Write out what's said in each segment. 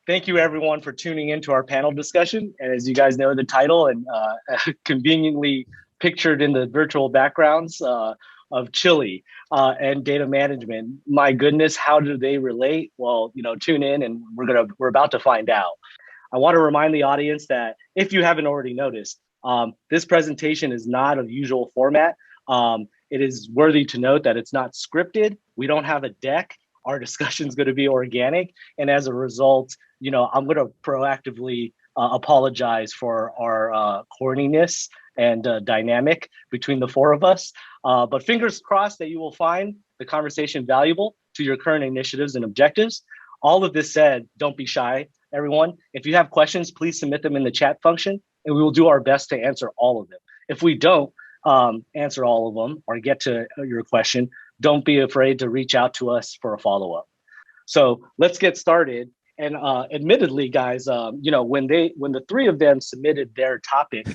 Thank you everyone for tuning into our panel discussion. And as you guys know, the title and conveniently pictured in the virtual backgrounds of Chili and data management. My goodness, how do they relate? Well, tune in and we're about to find out. I want to remind the audience that if you haven't already noticed, this presentation is not a usual format. It is worthy to note that it's not scripted. We don't have a deck. Our discussion is going to be organic. And as a result, I'm going to proactively apologize for our corniness and dynamic between the four of us. But fingers crossed that you will find the conversation valuable to your current initiatives and objectives. All of this said, don't be shy, everyone. If you have questions, please submit them in the chat function, and we will do our best to answer all of them. If we don't answer all of them or get to your question, don't be afraid to reach out to us for a follow-up. So let's get started. And admittedly, guys, when the three of them submitted their topic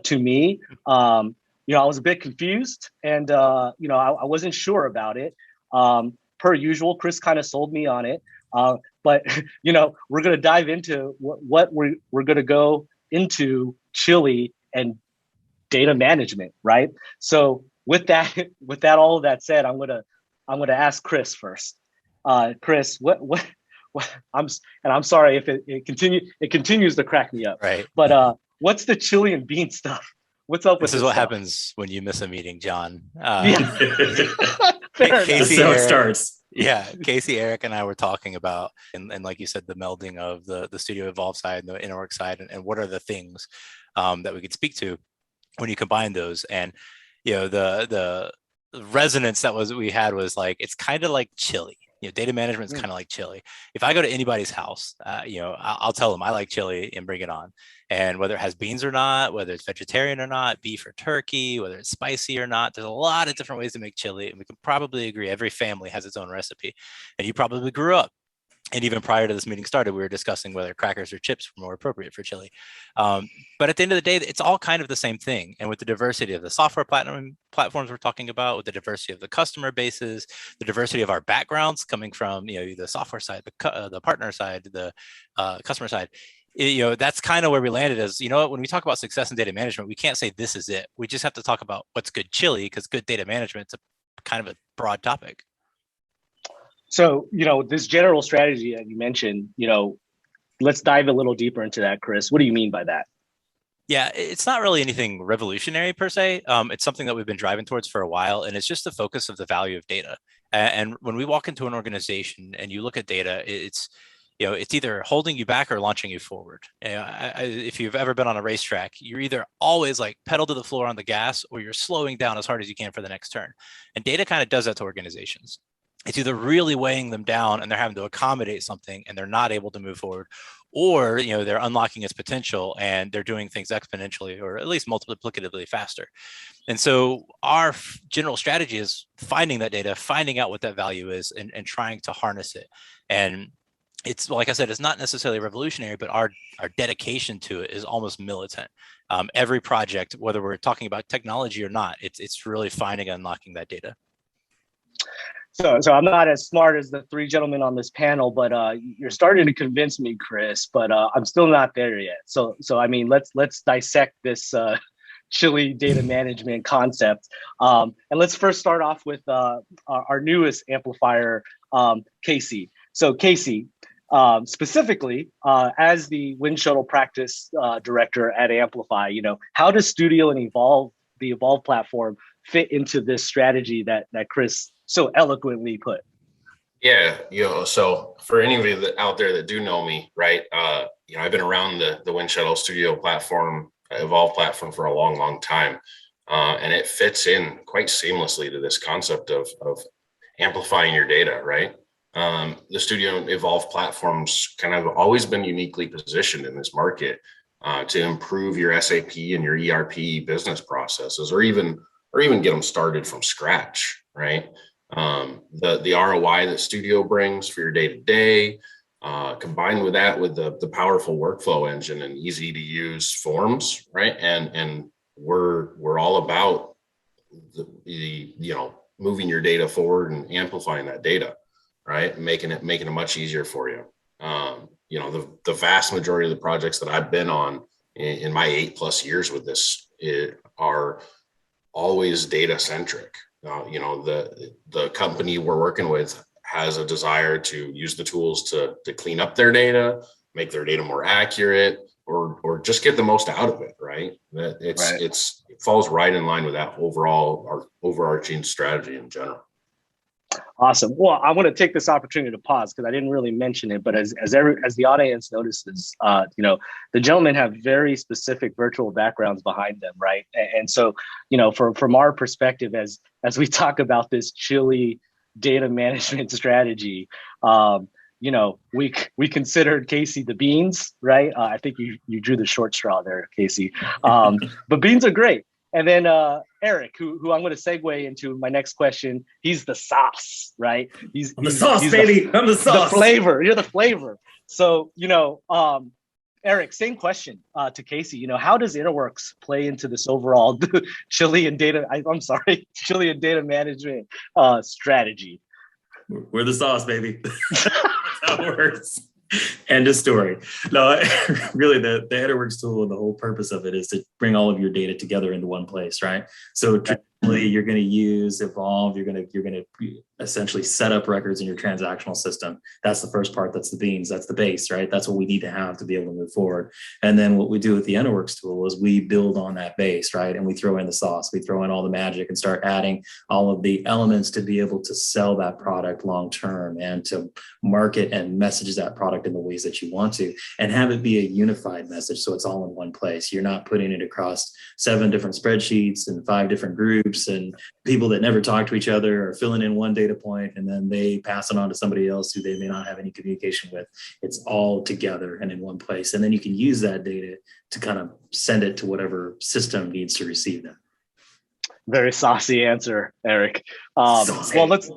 to me, I was a bit confused, and I wasn't sure about it. Per usual, Chris kind of sold me on it. But we're going to dive into what we're going to go into Chili and data management, right? So with all of that said, I'm gonna ask Chris first. Chris, what I'm sorry if it continues to crack me up. Right. But what's the chili and bean stuff? What's up with this? Is what stuff? happens when you miss a meeting, John. Yeah. Casey, so it starts. Yeah, Casey, Eric, and I were talking about, and like you said, the melding of the Studio Evolve side and the InterWork side, and what are the things that we could speak to when you combine those. And the resonance we had was like, it's kind of like chili. Data management is kind of like chili. If I go to anybody's house, I'll tell them I like chili and bring it on. And whether it has beans or not, whether it's vegetarian or not, beef or turkey, whether it's spicy or not, there's a lot of different ways to make chili. And we can probably agree every family has its own recipe. And you probably grew up. And even prior to this meeting started, we were discussing whether crackers or chips were more appropriate for chili. But at the end of the day, it's all kind of the same thing. And with the diversity of the software platforms we're talking about, with the diversity of the customer bases, the diversity of our backgrounds coming from the software side, the partner side, the customer side, that's kind of where we landed. As when we talk about success in data management, we can't say this is it. We just have to talk about what's good chili, because good data management is kind of a broad topic. So, this general strategy that you mentioned, let's dive a little deeper into that, Chris. What do you mean by that? Yeah, it's not really anything revolutionary per se. It's something that we've been driving towards for a while, and it's just the focus of the value of data. And when we walk into an organization and you look at data, it's either holding you back or launching you forward. If you've ever been on a racetrack, you're either always like pedal to the floor on the gas, or you're slowing down as hard as you can for the next turn. And data kind of does that to organizations. It's either really weighing them down and they're having to accommodate something and they're not able to move forward, or they're unlocking its potential and they're doing things exponentially or at least multiplicatively faster. And so our general strategy is finding that data, finding out what that value is, and trying to harness it. And it's, like I said, it's not necessarily revolutionary, but our dedication to it is almost militant. Every project, whether we're talking about technology or not, it's really finding and unlocking that data. So I'm not as smart as the three gentlemen on this panel, but you're starting to convince me, Chris. But I'm still not there yet. So I mean, let's dissect this chili data management concept, and let's first start off with our newest amplifier, Casey. So Casey, specifically as the Winshuttle practice director at Amplifi, how does Studio and the Evolve platform fit into this strategy that Chris so eloquently put? Yeah, so for any of you out there that do know me, right, I've been around the Winshuttle Studio platform, Evolve platform for a long, long time. And it fits in quite seamlessly to this concept of amplifying your data, right? The Studio Evolve platform's kind of always been uniquely positioned in this market to improve your SAP and your ERP business processes, or even get them started from scratch, right? The ROI that Studio brings for your day-to-day, combined with that with the powerful workflow engine and easy to use forms, right? And we're all about moving your data forward and amplifying that data, right? Making it much easier for you. The vast majority of the projects that I've been on in my 8+ years with this are always data centric. The company we're working with has a desire to use the tools to clean up their data, make their data more accurate, or just get the most out of it, right? It falls right in line with that overall overarching strategy in general. Awesome. Well, I want to take this opportunity to pause because I didn't really mention it, but as the audience notices, the gentlemen have very specific virtual backgrounds behind them, right? And so, from our perspective, as we talk about this Chili data management strategy, we considered Casey the beans, right? I think you drew the short straw there, Casey. But beans are great. And then Eric, who I'm going to segue into my next question, he's the sauce, right? I'm the sauce, baby. I'm the sauce. The flavor. You're the flavor. So, Eric, same question to Casey. How does Interworks play into this overall Chili and data management strategy? We're the sauce, baby. That's how it works. End of story. No, really, the Interworks tool, the whole purpose of it is to bring all of your data together into one place, right? So traditionally, you're going to use Evolve. You're going to essentially set up records in your transactional system. That's the first part. That's the beans. That's the base, right? That's what we need to have to be able to move forward. And then what we do with the Interworks tool is we build on that base, right? And we throw in the sauce. We throw in all the magic and start adding all of the elements to be able to sell that product long term and to market and message that product in the ways that you want to, and have it be a unified message. So it's all in one place. You're not putting it across 7 different spreadsheets and 5 different groups and people that never talk to each other, or filling in one data point and then they pass it on to somebody else who they may not have any communication with. It's all together and in one place. And then you can use that data to kind of send it to whatever system needs to receive them. Very saucy answer, Eric. Well, let's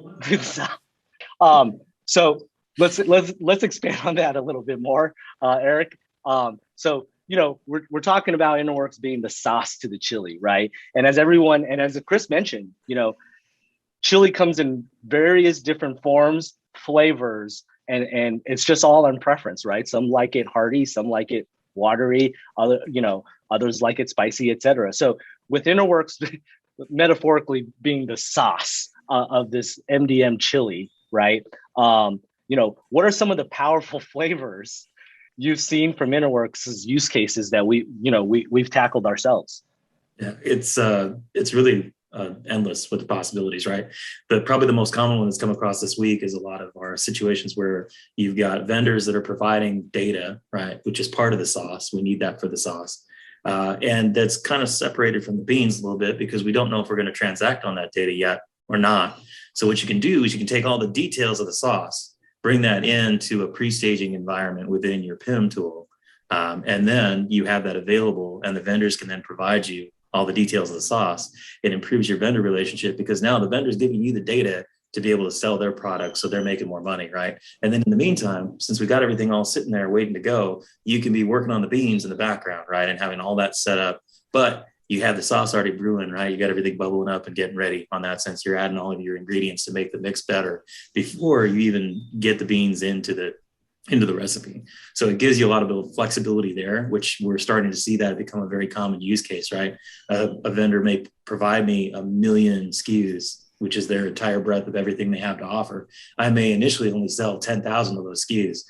expand on that a little bit more, Eric. We're talking about Interworks being the sauce to the chili, right? And as Chris mentioned, chili comes in various different forms, flavors, and it's just all on preference, right? Some like it hearty, some like it watery, others like it spicy, etc. So with Interworks, metaphorically being the sauce of this MDM chili, right? What are some of the powerful flavors you've seen from Interworks' use cases that we've tackled ourselves? Yeah, it's really endless with the possibilities, right? Probably the most common one that's come across this week is a lot of our situations where you've got vendors that are providing data, right, which is part of the sauce. We need that for the sauce. And that's kind of separated from the beans a little bit because we don't know if we're going to transact on that data yet or not. So what you can do is you can take all the details of the sauce, bring that into a pre-staging environment within your PIM tool. And then you have that available and the vendors can then provide you all the details of the sauce. It improves your vendor relationship because now the vendor's giving you the data to be able to sell their product. So they're making more money, right? And then in the meantime, since we got everything all sitting there waiting to go, you can be working on the beans in the background, right? And having all that set up, but you have the sauce already brewing, right? You got everything bubbling up and getting ready on that sense. You're adding all of your ingredients to make the mix better before you even get the beans into the recipe. So it gives you a lot of flexibility there, which we're starting to see that become a very common use case, right? A vendor may provide me 1 million SKUs, which is their entire breadth of everything they have to offer. I may initially only sell 10,000 of those SKUs,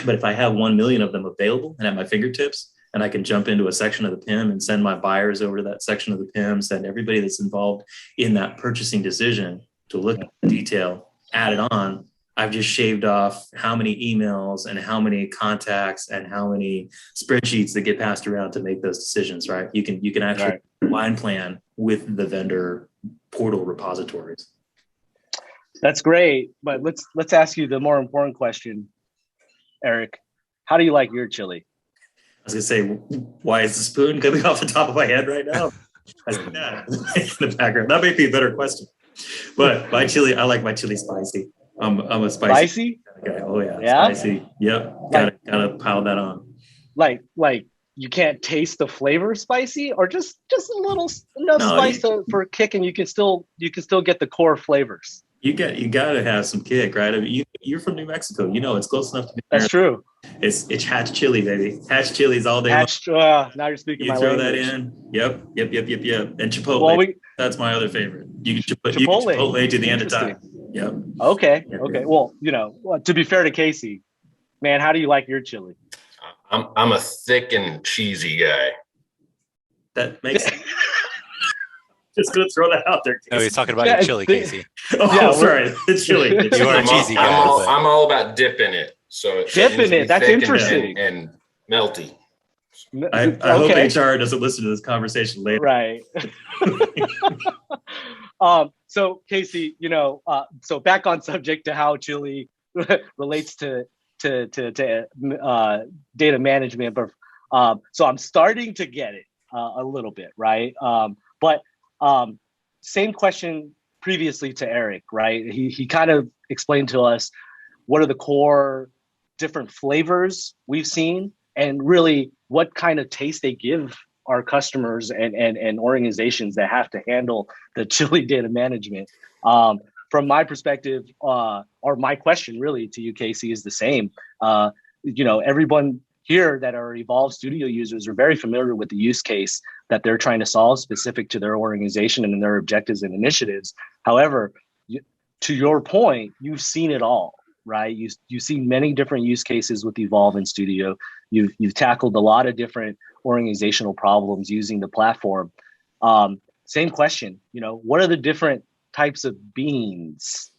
but if I have 1 million of them available and at my fingertips, and I can jump into a section of the PIM and send my buyers over to that section of the PIM, send everybody that's involved in that purchasing decision to look at the detail, add it on. I've just shaved off how many emails and how many contacts and how many spreadsheets that get passed around to make those decisions, right? You can actually line plan with the vendor portal repositories. That's great, but let's ask you the more important question, Eric. How do you like your chili? I was gonna say, why is the spoon coming off the top of my head right now? I see that in the background. That may be a better question. But my chili, I like my chili spicy. I'm a spicy guy. Oh yeah, spicy. Yep, gotta pile that on. Like you can't taste the flavor spicy, or just a little enough spice for kick, and you can still get the core flavors. You got to have some kick, right? I mean, you're from New Mexico. You know, it's close enough to be That's true. It's hatch chili, baby. Hatch chilies all day Hatch, now you're speaking long. my You throw language. that in. Yep. And Chipotle. Well, that's my other favorite. You can Chipotle. Chipotle to the end of time. Yep. Okay. Well, to be fair to Casey, man, how do you like your chili? I'm a thick and cheesy guy. That makes just gonna throw that out there. Casey. No, he's talking about your chili, Casey. Sorry, it's chili. You are a cheesy guy. I'm all about dipping it. So dipping it. That's interesting. And melty. I hope HR doesn't listen to this conversation later. Right. So Casey, so back on subject to how chili relates to data management, but so I'm starting to get it a little bit, right? But same question previously to Eric, right? He kind of explained to us what are the core different flavors we've seen, and really what kind of taste they give our customers and organizations that have to handle the chili data management. From my perspective, or my question really to you, Casey, is the same. Everyone here that are Evolve Studio users are very familiar with the use case that they're trying to solve specific to their organization and their objectives and initiatives. However, to your point, you've seen it all, right? You've seen many different use cases with Evolve and Studio. You've tackled a lot of different organizational problems using the platform. Same question, what are the different types of beans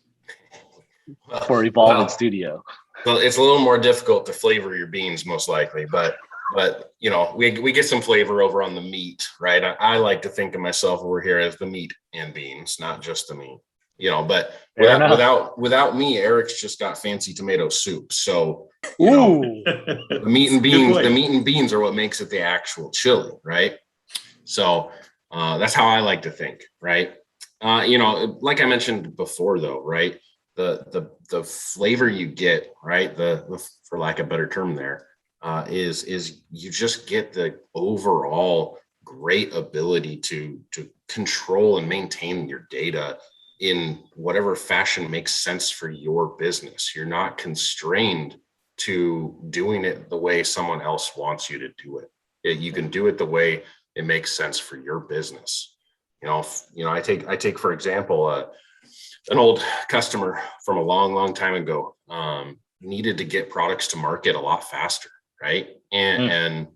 for Evolve and Studio? Well, it's a little more difficult to flavor your beans, most likely, but we get some flavor over on the meat, right? I like to think of myself over here as the meat and beans, not just the meat, but without me, Eric's just got fancy tomato soup. So the meat and beans are what makes it the actual chili, right? So that's how I like to think, right? Like I mentioned before, though, right? The flavor you get, right? The for lack of a better term there, is you just get the overall great ability to control and maintain your data in whatever fashion makes sense for your business. You're not constrained to doing it the way someone else wants you to do it. You can do it the way it makes sense for your business. I take for example, an old customer from a long time ago needed to get products to market a lot faster, right? And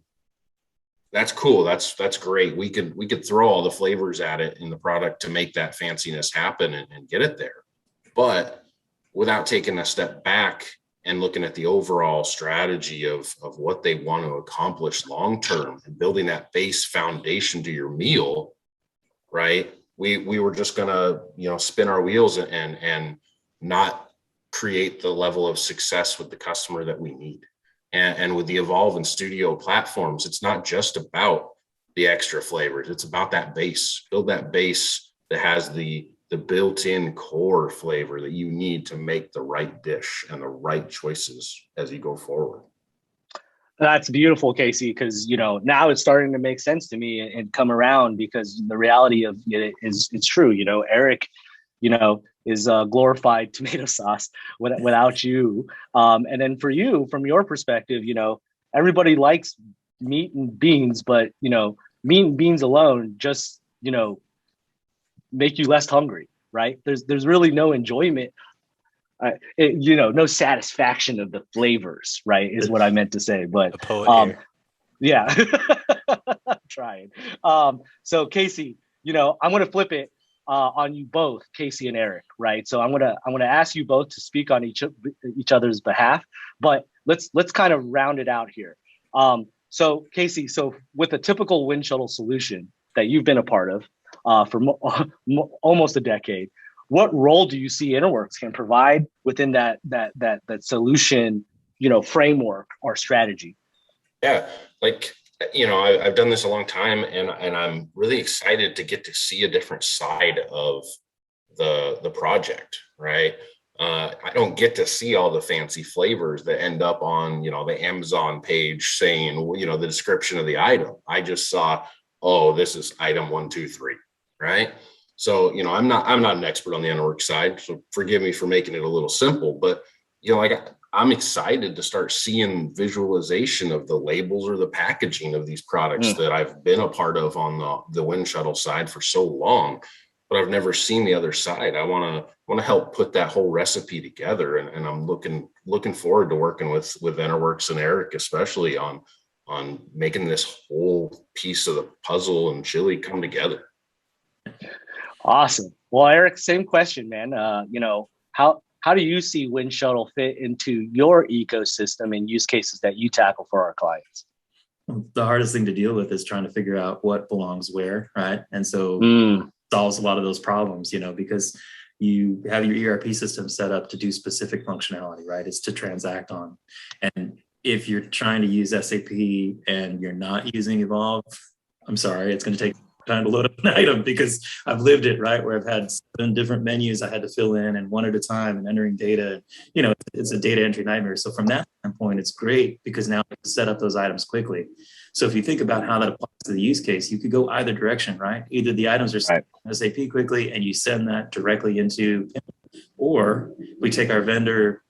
that's cool. That's great. We could throw all the flavors at it in the product to make that fanciness happen and get it there. But without taking a step back and looking at the overall strategy of what they want to accomplish long-term and building that base foundation to your meal, right? We were just gonna, spin our wheels and not create the level of success with the customer that we need. And with the Evolve and Studio platforms, it's not just about the extra flavors. It's about that base. Build that base that has the built-in core flavor that you need to make the right dish and the right choices as you go forward. That's beautiful, Casey, because now it's starting to make sense to me and come around, because the reality of it is it's true. Eric, is glorified tomato sauce without you. And then for you, from your perspective, everybody likes meat and beans, but meat and beans alone just make you less hungry, right? There's really no enjoyment. No satisfaction of the flavors, right, is what I meant to say. But yeah, I'm trying. So Casey, I'm going to flip it on you both, Casey and Eric, right? So I'm gonna ask you both to speak on each other's behalf, but let's kind of round it out here. So Casey, with a typical Winshuttle solution that you've been a part of for almost a decade, what role do you see Interworks can provide within that solution, framework or strategy? Yeah, I've done this a long time, and I'm really excited to get to see a different side of the project, right? I don't get to see all the fancy flavors that end up on, the Amazon page saying, the description of the item. I just saw, oh, this is item 1, 2, 3, right? So, I'm not an expert on the NWorks side, so forgive me for making it a little simple, but I'm excited to start seeing visualization of the labels or the packaging of these products that I've been a part of on the Winshuttle side for so long, but I've never seen the other side. I want to help put that whole recipe together, and I'm looking forward to working with NWorks and Eric, especially on making this whole piece of the puzzle and chili come together. Awesome. Well, Eric, same question, man. How do you see Winshuttle fit into your ecosystem and use cases that you tackle for our clients? The hardest thing to deal with is trying to figure out what belongs where, right? And so solves a lot of those problems, because you have your ERP system set up to do specific functionality, right? It's to transact on. And if you're trying to use SAP and you're not using Evolve, I'm sorry, it's going to take time to load up an item, because I've lived it, right? Where I've had 7 different menus I had to fill in, and one at a time, and entering data. It's a data entry nightmare. So from that standpoint, it's great because now I can set up those items quickly. So if you think about how that applies to the use case, you could go either direction, right? Either the items are set in SAP quickly and you send that directly into, or we take our vendor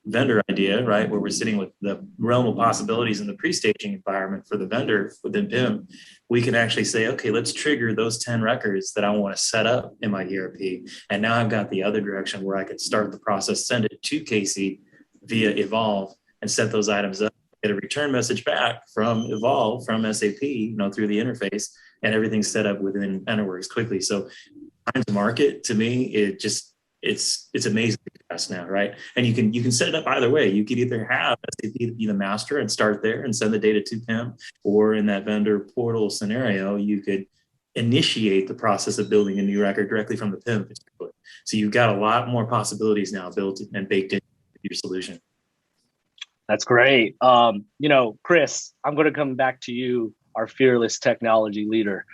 idea, right, where we're sitting with the realm of possibilities in the pre-staging environment for the vendor within PIM. We can actually say, okay, let's trigger those 10 records that I want to set up in my ERP. And now I've got the other direction where I can start the process, send it to Casey via Evolve, and set those items up, get a return message back from Evolve, from SAP, through the interface, and everything's set up within NWorks quickly. So time to market, to me, it's amazing fast now, right? And you can set it up either way. You could either have SAP be the master and start there and send the data to PIM, or in that vendor portal scenario, you could initiate the process of building a new record directly from the PIM. So you've got a lot more possibilities now built and baked into your solution. That's great. Chris, I'm going to come back to you, our fearless technology leader.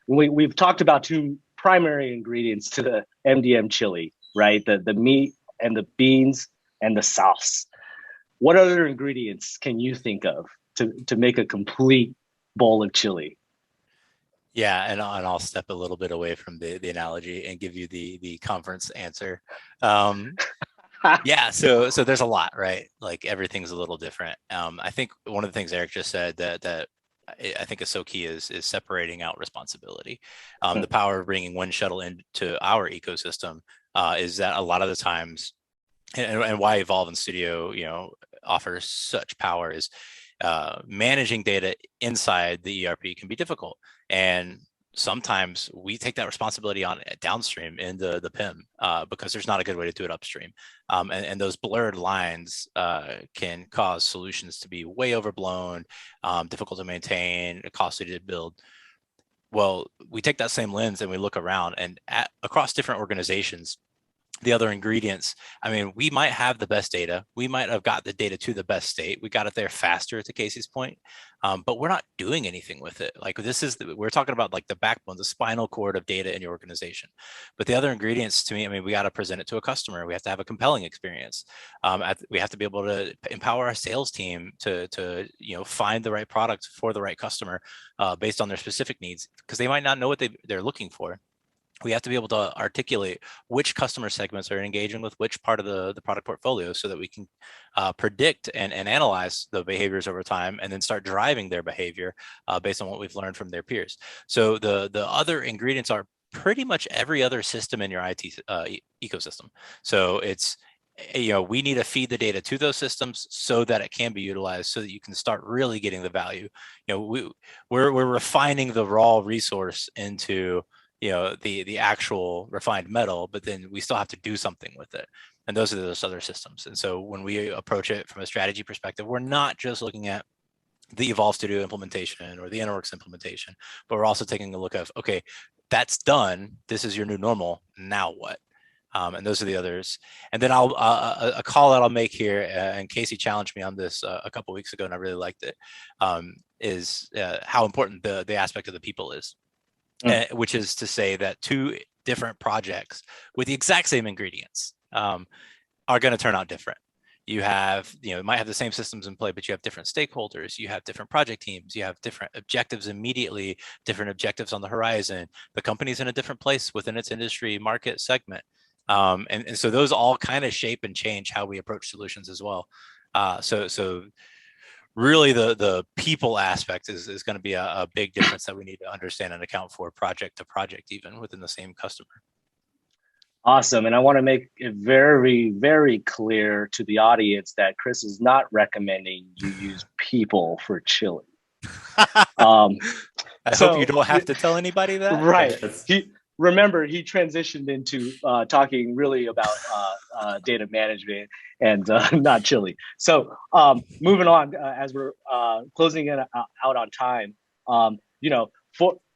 We've talked about 2 primary ingredients to the MDM chili, right? The meat and the beans and the sauce. What other ingredients can you think of to make a complete bowl of chili? Yeah, and I'll step a little bit away from the analogy and give you the conference answer. Yeah, so there's a lot, right? Like everything's a little different. I think one of the things Eric just said that I think is so key is separating out responsibility. The power of bringing Winshuttle into our ecosystem is that a lot of the times, and why Evolve and Studio, offers such power is managing data inside the ERP can be difficult, and sometimes we take that responsibility on downstream in the PIM because there's not a good way to do it upstream. And those blurred lines can cause solutions to be way overblown, difficult to maintain, costly to build. Well, we take that same lens and we look around, and across different organizations, the other ingredients, we might have the best data. We might have got the data to the best state. We got it there faster, to Casey's point, but we're not doing anything with it. Like we're talking about like the backbone, the spinal cord of data in your organization. But the other ingredients to me, we got to present it to a customer. We have to have a compelling experience. We have to be able to empower our sales team to find the right product for the right customer based on their specific needs, because they might not know what they're looking for. We have to be able to articulate which customer segments are engaging with which part of the product portfolio, so that we can predict and analyze the behaviors over time, and then start driving their behavior based on what we've learned from their peers. So the other ingredients are pretty much every other system in your IT ecosystem. So it's, we need to feed the data to those systems so that it can be utilized, so that you can start really getting the value. We're refining the raw resource into the actual refined metal, but then we still have to do something with it. And those are those other systems. And so when we approach it from a strategy perspective, we're not just looking at the Evolve Studio implementation or the NWorks implementation, but we're also taking a look of, okay, that's done. This is your new normal. Now what? And those are the others. And then a call that I'll make here, and Casey challenged me on this a couple of weeks ago, and I really liked it, is how important the aspect of the people is. Which is to say that 2 different projects with the exact same ingredients are going to turn out different. You have, might have the same systems in play, but you have different stakeholders, you have different project teams, you have different objectives immediately, different objectives on the horizon. The company's in a different place within its industry market segment. And so those all kind of shape and change how we approach solutions as well. So really the people aspect is going to be a big difference that we need to understand and account for project to project, even within the same customer. Awesome. And I want to make it very, very clear to the audience that Chris is not recommending you use people for chili. I hope you don't have to tell anybody that. Right. Remember, he transitioned into talking really about data management and not chili. So moving on, as we're closing it out on time,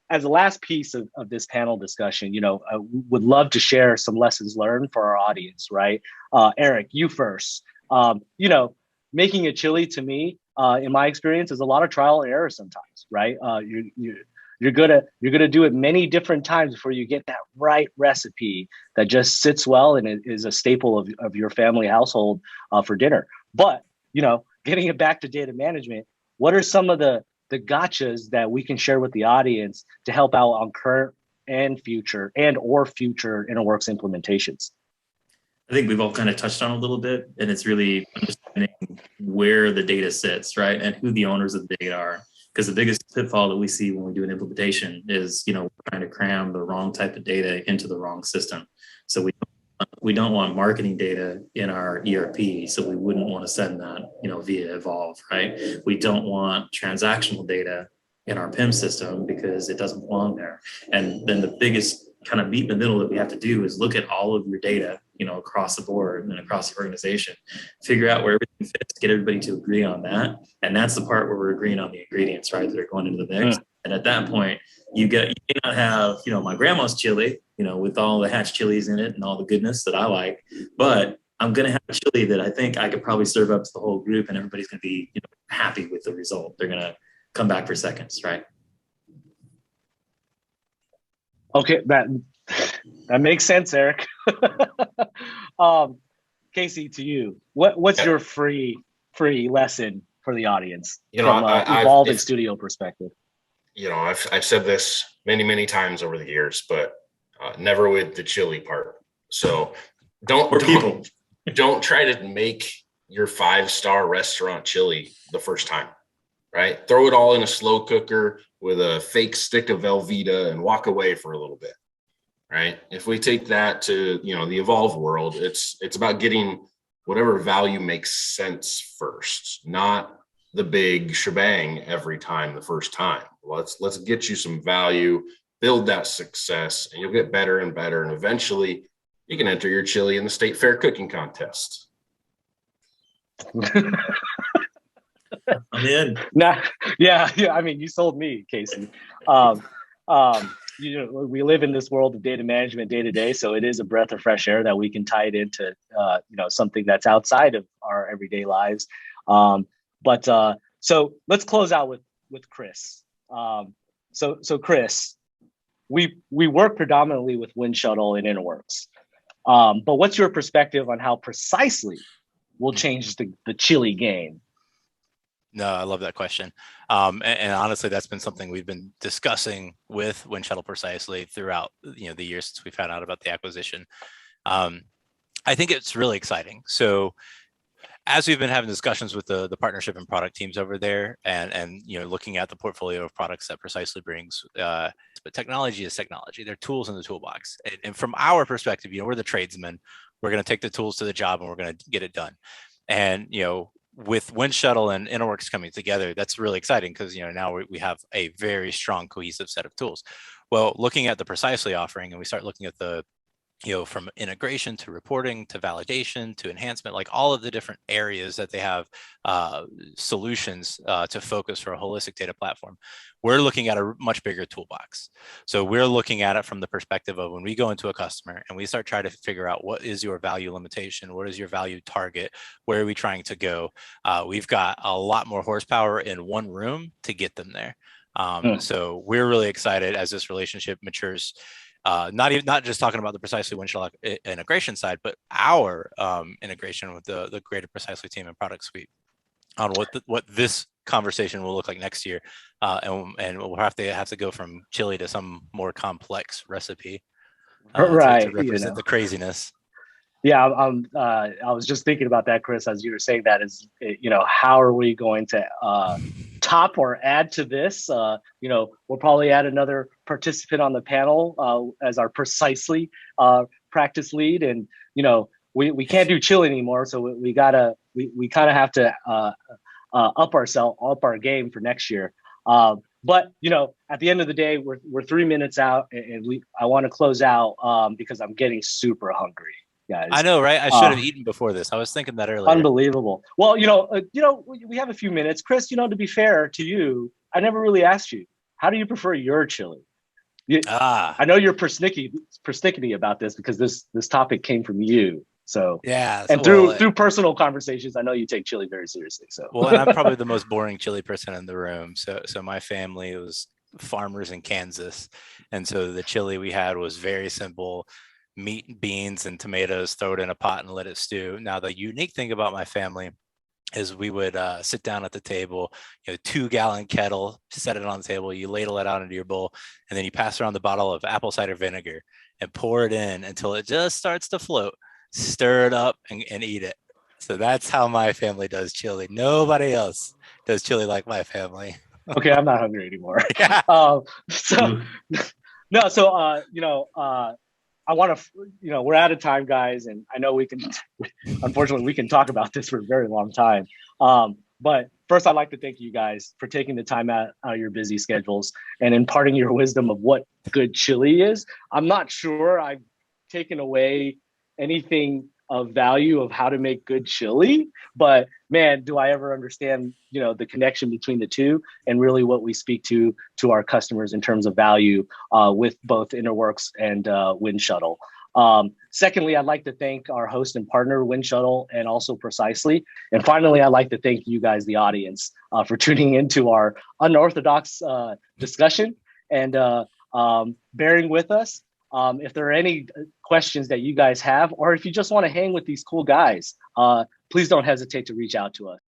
as the last piece of this panel discussion, I would love to share some lessons learned for our audience, right? Eric, you first. Making a chili to me, in my experience, is a lot of trial and error sometimes, right? You're gonna do it many different times before you get that right recipe that just sits well and is a staple of your family household for dinner. But getting it back to data management, what are some of the gotchas that we can share with the audience to help out on current and future InterWorks implementations? I think we've all kind of touched on a little bit, and it's really understanding where the data sits, right? And who the owners of the data are. Because the biggest pitfall that we see when we do an implementation is, we're trying to cram the wrong type of data into the wrong system. So we don't want marketing data in our ERP, so we wouldn't want to send that, via Evolve, right? We don't want transactional data in our PIM system because it doesn't belong there. And then the biggest kind of meet in the middle that we have to do is look at all of your data, across the board and across the organization, figure out where everything fits, get everybody to agree on that. And that's the part where we're agreeing on the ingredients, right, that are going into the mix. And at that point, you may not have, my grandma's chili, with all the hatch chilies in it and all the goodness that I like, but I'm going to have a chili that I think I could probably serve up to the whole group, and everybody's going to be, happy with the result. They're going to come back for seconds, right? Okay, that makes sense, Eric. Casey, to you, what's your free lesson for the audience from Evolve and Studio perspective? I've said this many times over the years, but never with the chili part. So don't try to make your 5-star restaurant chili the first time, right? Throw it all in a slow cooker with a fake stick of Velveeta and walk away for a little bit, right? If we take that to, the Evolve world, it's about getting whatever value makes sense first, not the big shebang every time the first time. Let's get you some value, build that success, and you'll get better and better. And eventually you can enter your chili in the state fair cooking contest. I'm in. Yeah. I mean, you sold me, Casey. We live in this world of data management day to day, so it is a breath of fresh air that we can tie it into, something that's outside of our everyday lives. So let's close out with Chris. So Chris, we work predominantly with Winshuttle and InterWorks. But what's your perspective on how precisely we'll change the chili game? No, I love that question. And honestly, that's been something we've been discussing with Winshuttle precisely throughout the years since we found out about the acquisition. I think it's really exciting. So as we've been having discussions with the partnership and product teams over there, and looking at the portfolio of products that Precisely brings, but technology is technology. They're tools in the toolbox. And from our perspective, we're the tradesmen. We're going to take the tools to the job and we're going to get it done. And with Winshuttle and InterWorks coming together, that's really exciting because now we have a very strong cohesive set of tools. Well, looking at the Precisely offering, and we start looking at the from integration to reporting to validation to enhancement, like all of the different areas that they have solutions to focus for a holistic data platform. We're looking at a much bigger toolbox. So we're looking at it from the perspective of when we go into a customer and we start trying to figure out what is your value limitation, what is your value target, where are we trying to go? We've got a lot more horsepower in one room to get them there. So we're really excited as this relationship matures. not just talking about the Precisely Winshuttle integration side, but our integration with the greater Precisely team and product suite on what this conversation will look like next year, and we'll have to go from chili to some more complex recipe to represent the craziness. Yeah, I was just thinking about that, Chris, as you were saying that. Is, how are we going to top or add to this? We'll probably add another participant on the panel as our Precisely practice lead, and we can't do chili anymore, so we kind of have to up our game for next year. But at the end of the day, we're 3 minutes out, and I want to close out because I'm getting super hungry, guys. I know, right? I should have eaten before this. I was thinking that earlier. Unbelievable. Well, we have a few minutes, Chris. To be fair to you, I never really asked you, how do you prefer your chili? I know you're persnickety about this because this topic came from you. So yeah, and through personal conversations, I know you take chili very seriously. So well, and I'm probably the most boring chili person in the room. So my family was farmers in Kansas, and so the chili we had was very simple: meat and beans and tomatoes, throw it in a pot and let it stew. Now the unique thing about my family is we would sit down at the table, 2-gallon kettle, set it on the table, you ladle it out into your bowl, and then you pass around the bottle of apple cider vinegar and pour it in until it just starts to float. Stir it up and eat it. So that's how my family does chili. Nobody else does chili like my family. Okay, I'm not hungry anymore. Yeah. I want to, we're out of time, guys, and I know unfortunately, we can talk about this for a very long time. But first, I'd like to thank you guys for taking the time out of your busy schedules and imparting your wisdom of what good chili is. I'm not sure I've taken away anything of value of how to make good chili, but man, do I ever understand, the connection between the two and really what we speak to our customers in terms of value with both Interworks and Winshuttle. Secondly, I'd like to thank our host and partner, Winshuttle, and also Precisely. And finally, I'd like to thank you guys, the audience, for tuning into our unorthodox discussion and bearing with us. If there are any questions that you guys have, or if you just want to hang with these cool guys, please don't hesitate to reach out to us.